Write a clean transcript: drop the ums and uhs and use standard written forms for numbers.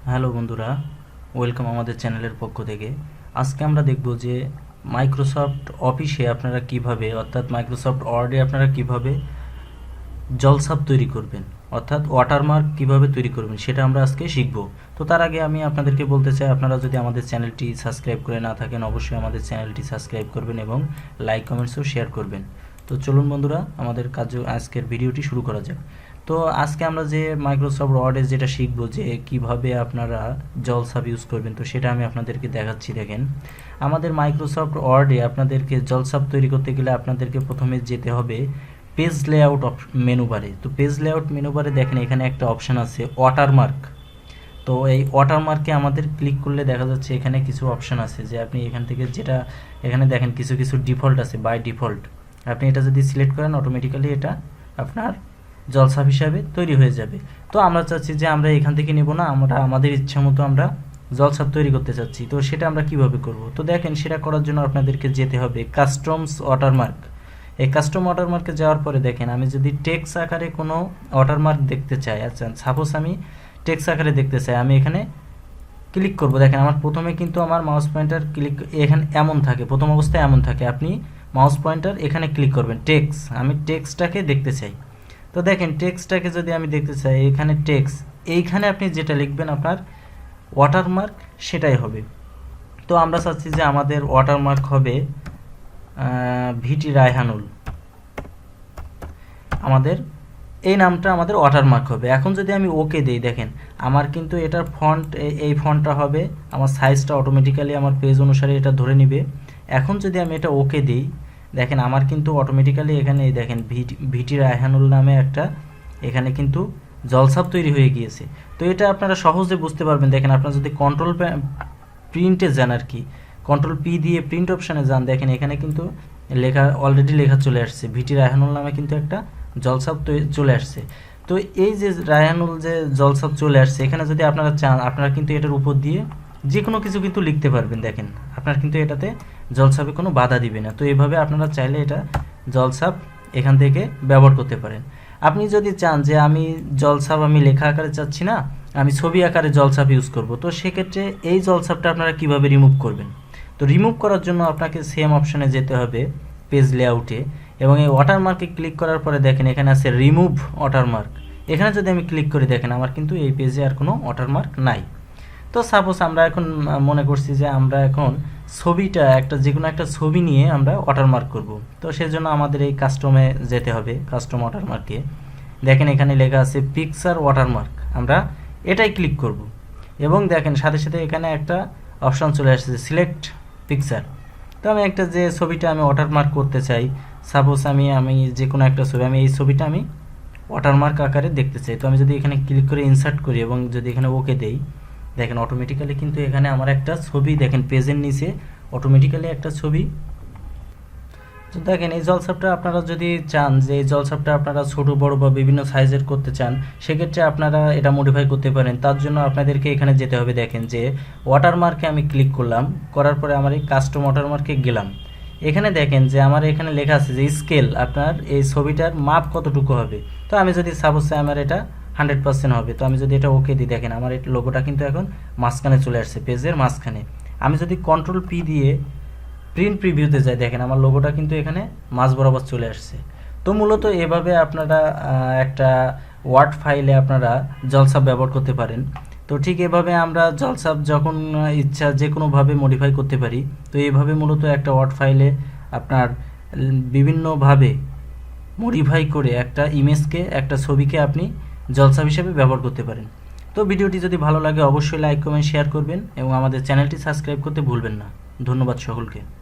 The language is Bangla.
হ্যালো বন্ধুরা, ওয়েলকাম আমাদের চ্যানেলের পক্ষ থেকে। আজকে আমরা দেখব যে মাইক্রোসফট অফিসে আপনারা কিভাবে, অর্থাৎ মাইক্রোসফট ওয়ার্ডে আপনারা কিভাবে জলছাপ তৈরি করবেন, অর্থাৎ ওয়াটারমার্ক কিভাবে তৈরি করবেন সেটা আমরা আজকে শিখব। তো তার আগে আমি আপনাদেরকে বলতে চাই, আপনারা যদি আমাদের চ্যানেলটি সাবস্ক্রাইব করে না থাকেন অবশ্যই আমাদের চ্যানেলটি সাবস্ক্রাইব করবেন এবং লাইক কমেন্টসও শেয়ার করবেন। তো চলুন বন্ধুরা, আমাদের আজকের ভিডিওটি শুরু করা যাক। তো আজকে আমরা যে মাইক্রোসফট ওয়ার্ডে যেটা শিখবো যে কিভাবে আপনারা জলছাপ ইউজ করবেন, তো সেটা আমি আপনাদেরকে দেখাচ্ছি। দেখেন, আমাদের মাইক্রোসফট ওয়ার্ডে আপনাদেরকে জলছাপ তৈরি করতে গেলে আপনাদেরকে প্রথমে যেতে হবে পেজ লেআউট মেনু বারে। তো পেজ লেআউট মেনু বারে দেখেন এখানে একটা অপশান আছে ওয়াটারমার্ক। তো এই ওয়াটারমার্কে আমাদের ক্লিক করলে দেখা যাচ্ছে এখানে কিছু অপশান আছে যে আপনি এখান থেকে যেটা এখানে দেখেন কিছু কিছু ডিফল্ট আছে, বাই ডিফল্ট আপনি এটা যদি সিলেক্ট করেন অটোমেটিক্যালি এটা আপনার জলছাপ হিসাবে তৈরি হয়ে যাবে। তো আমরা চাচ্ছি যে আমরা এখান থেকে নেব না, আমরা আমাদের ইচ্ছা মতো আমরা জলছাপ তৈরি করতে চাচ্ছি। তো সেটা আমরা কিভাবে করব? তো দেখেন, সেটা করার জন্য আপনাদেরকে যেতে হবে কাস্টমস ওয়াটারমার্ক। এই কাস্টম ওয়াটারমার্কে যাওয়ার পরে দেখেন, আমি যদি টেক্সট আকারে কোনো ওয়াটারমার্ক দেখতে চাই, আচ্ছা সাপোজ আমি টেক্সট আকারে দেখতে চাই, আমি এখানে ক্লিক করব। দেখেন আমার প্রথমে কিন্তু আমার মাউস পয়েন্টার ক্লিক এখানে এমন থাকে, প্রথম অবস্থায় এমন থাকে, আপনি মাউস পয়েন্টার এখানে ক্লিক করবেন টেক্সট, আমি টেক্সটটাকে দেখতে চাই। তো দেখেন টেক্সটটাকে যদি আমি দেখতে চাই, এখানে টেক্সট, এইখানে আপনি যেটা লিখবেন আপনার ওয়াটারমার্ক সেটাই হবে। তো আমরা চাচ্ছি যে আমাদের ওয়াটারমার্ক হবে ভিটি রায়হানুল, আমাদের এই নামটা আমাদের ওয়াটারমার্ক হবে। এখন যদি আমি ওকে দিই, দেখেন আমার কিন্তু এটার ফন্ট এই ফন্টটা হবে, আমার সাইজটা অটোমেটিক্যালি আমার পেজ অনুসারে এটা ধরে নিবে। এখন যদি আমি এটা ওকে দিই, দেখেন আমার কিন্তু অটোমেটিক্যালি এখানে দেখেন ভিটি রায়হানুল নামে একটা এখানে কিন্তু জলছাপ তৈরি হয়ে গিয়েছে। তো এটা আপনারা সহজে বুঝতে পারবেন। দেখেন আপনারা যদি কন্ট্রোল প্রিন্টে যান, আর কি কন্ট্রোল পি দিয়ে প্রিন্ট অপশানে যান, দেখেন এখানে কিন্তু লেখা অলরেডি লেখা চলে আসছে, ভিটি রায়হানুল নামে কিন্তু একটা জলছাপ চলে আসছে। তো এই যে রায়হানুল যে জলছাপ চলে আসছে, এখানে যদি আপনারা চান আপনারা কিন্তু এটার উপর দিয়ে যে কোনো কিছু কিন্তু লিখতে পারবেন। দেখেন আপনার কিন্তু এটাতে জলছাপে কোনো বাধা দিবে না। তো এইভাবে আপনারা চাইলে এটা জলছাপ এখান থেকে ব্যবহার করতে পারেন। আপনি যদি চান যে আমি জলছাপ আমি লেখা আকারে চাচ্ছি না, আমি ছবি আকারে জলছাপ ইউজ করব, তো সেক্ষেত্রে এই জলছাপটা আপনারা কিভাবে রিমুভ করবেন? তো রিমুভ করার জন্য আপনাকে সেম অপশানে যেতে হবে পেজ লেআউটে, এবং এই ওয়াটারমার্কে ক্লিক করার পরে দেখেন এখানে আছে রিমুভ ওয়াটারমার্ক। এখানে যদি আমি ক্লিক করি, দেখেন আমার কিন্তু এই পেজে আর কোনো ওয়াটারমার্ক নাই। তো সাপোজ আমরা এখন মনে করছি যে আমরা এখন ছবিটা একটা যে কোনো একটা ছবি নিয়ে আমরা ওয়াটারমার্ক করব। তো সেজন্য আমাদের এই কাস্টমে যেতে হবে, কাস্টম ওয়াটারমার্কে দেখেন এখানে লেখা আছে পিকচার ওয়াটারমার্ক, আমরা এটাই ক্লিক করব। এবং দেখেন সাথে সাথে এখানে একটা অপশান চলে আসছে সিলেক্ট পিকচার। তো আমি একটা যে ছবিটা আমি ওয়াটারমার্ক করতে চাই, সাপোজ আমি যে কোনো একটা ছবি, আমি এই ছবিটা আমি ওয়াটারমার্ক আকারে দেখতে চাই। তো আমি যদি এখানে ক্লিক করে ইনসার্ট করি এবং যদি এখানে ওকে দেই, দেখেন অটোমেটিক্যালি কিন্তু এখানে আমার একটা ছবি, দেখেন পেজের নিচে অটোমেটিক্যালি একটা ছবি। তো দেখেন এই জলছাপটা আপনারা যদি চান যে এই জলছাপটা আপনারা ছোট বড় বা বিভিন্ন সাইজের করতে চান, সেক্ষেত্রে আপনারা এটা মডিফাই করতে পারেন। তার জন্য আপনাদেরকে এখানে যেতে হবে। দেখেন যে ওয়াটারমার্কে আমি ক্লিক করলাম, করার পরে আমার এই কাস্টম ওয়াটারমার্কে গেলাম। এখানে দেখেন যে আমার এখানে লেখা আছে যে স্কেল, আপনার এই ছবিটার মাপ কতটুকু হবে। তো আমি যদি সাপোজ আমার এটা 100% হবে, তো আমি যদি এটা ওকে দিই, দেখেন আমার এই লোগোটা কিন্তু এখন মাঝখানে চলে আসছে, পেজের মাঝখানে। আমি যদি কন্ট্রোল পি দিয়ে প্রিন্ট প্রিভিউতে যাই, দেখেন আমার লোগোটা কিন্তু এখানে মাঝ বরাবর চলে আসছে। তো মূলত এভাবে আপনারা একটা ওয়ার্ড ফাইলে আপনারা জলছাপ ব্যবহার করতে পারেন। তো ঠিক এভাবে আমরা জলছাপ যখন ইচ্ছা যে কোনোভাবে মডিফাই করতে পারি। তো এইভাবে মূলত একটা ওয়ার্ড ফাইলে আপনার বিভিন্নভাবে মডিফাই করে একটা ইমেজকে, একটা ছবিকে আপনি জলছাপ হিসেবে ব্যবহার করতে পারেন। তো ভিডিওটি যদি ভালো লাগে অবশ্যই লাইক কমেন্ট শেয়ার করবেন এবং আমাদের চ্যানেলটি সাবস্ক্রাইব করতে ভুলবেন না। ধন্যবাদ সকলকে।